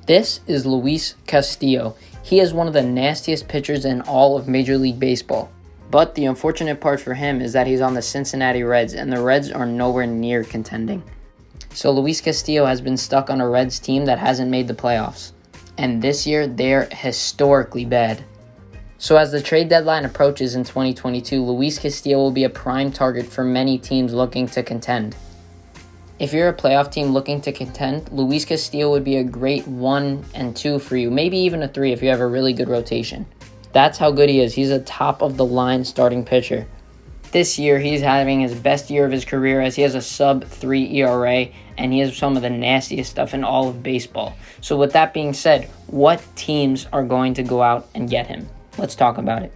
This is Luis Castillo. He is one of the nastiest pitchers in all of Major League Baseball. But the unfortunate part for him is that he's on the Cincinnati Reds, and the Reds are nowhere near contending. So Luis Castillo has been stuck on a Reds team that hasn't made the playoffs. And this year, they're historically bad. So as the trade deadline approaches in 2022, Luis Castillo will be a prime target for many teams looking to contend. If you're a playoff team looking to contend, Luis Castillo would be a great 1 and 2 for you, maybe even a 3 if you have a really good rotation. That's how good he is. He's a top-of-the-line starting pitcher. This year, he's having his best year of his career as he has a sub-3 ERA, and he has some of the nastiest stuff in all of baseball. So with that being said, what teams are going to go out and get him? Let's talk about it.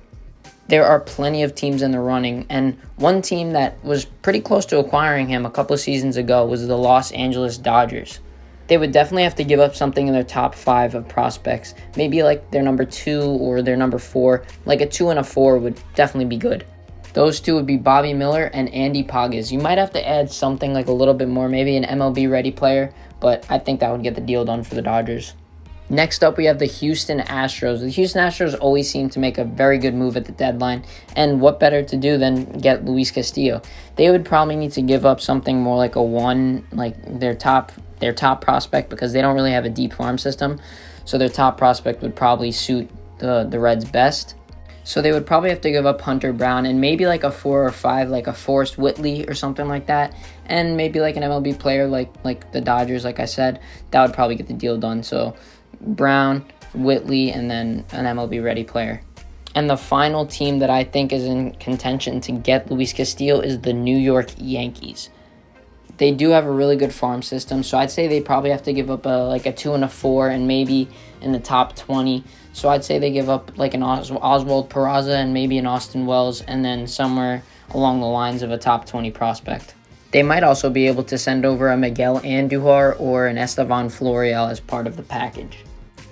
There are plenty of teams in the running, and one team that was pretty close to acquiring him a couple of seasons ago was the Los Angeles Dodgers. They would definitely have to give up something in their top 5 of prospects. Maybe like their number 2 or their number 4. Like a 2 and a 4 would definitely be good. Those two would be Bobby Miller and Andy Pages. You might have to add something like a little bit more, maybe an MLB-ready player, but I think that would get the deal done for the Dodgers. Next up, we have the Houston Astros. The Houston Astros always seem to make a very good move at the deadline, and what better to do than get Luis Castillo? They would probably need to give up something more like a 1, like their top prospect, because they don't really have a deep farm system, so their top prospect would probably suit the Reds best. So they would probably have to give up Hunter Brown and maybe like a 4 or 5, like a Forrest Whitley or something like that, and maybe like an MLB player like the Dodgers, like I said. That would probably get the deal done. So Brown, Whitley, and then an MLB-ready player. And the final team that I think is in contention to get Luis Castillo is the New York Yankees. They do have a really good farm system, so I'd say they probably have to give up a 2 and a 4 and maybe in the top 20. So I'd say they give up like an Oswald Peraza and maybe an Austin Wells, and then somewhere along the lines of a top 20 prospect. They might also be able to send over a Miguel Andujar or an Estevan Florial as part of the package.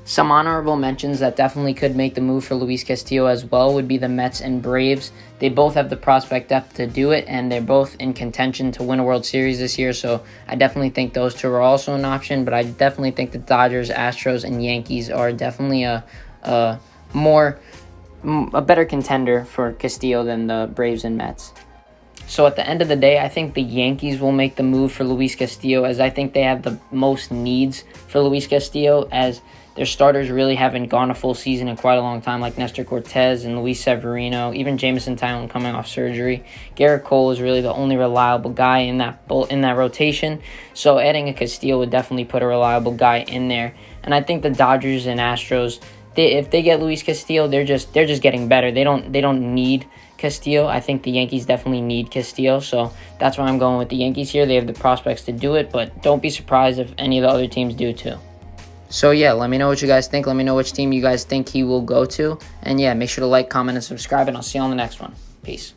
Some honorable mentions that definitely could make the move for Luis Castillo as well would be the Mets and Braves. They both have the prospect depth to do it, and they're both in contention to win a World Series this year, so I definitely think those two are also an option, but I definitely think the Dodgers, Astros, and Yankees are definitely a better contender for Castillo than the Braves and Mets. So at the end of the day, I think the Yankees will make the move for Luis Castillo, as I think they have the most needs for Luis Castillo, as their starters really haven't gone a full season in quite a long time, like Nestor Cortez and Luis Severino, even Jameson Taillon coming off surgery. Garrett Cole is really the only reliable guy in that rotation, so adding a Castillo would definitely put a reliable guy in there. And I think the Dodgers and Astros, if they get Luis Castillo, they're just getting better. They don't need Castillo. I think the Yankees definitely need Castillo, so that's why I'm going with the Yankees here. They have the prospects to do it, but don't be surprised if any of the other teams do too. So yeah, let me know what you guys think. Let me know which team you guys think he will go to. And yeah, make sure to like, comment, and subscribe, and I'll see you on the next one. Peace.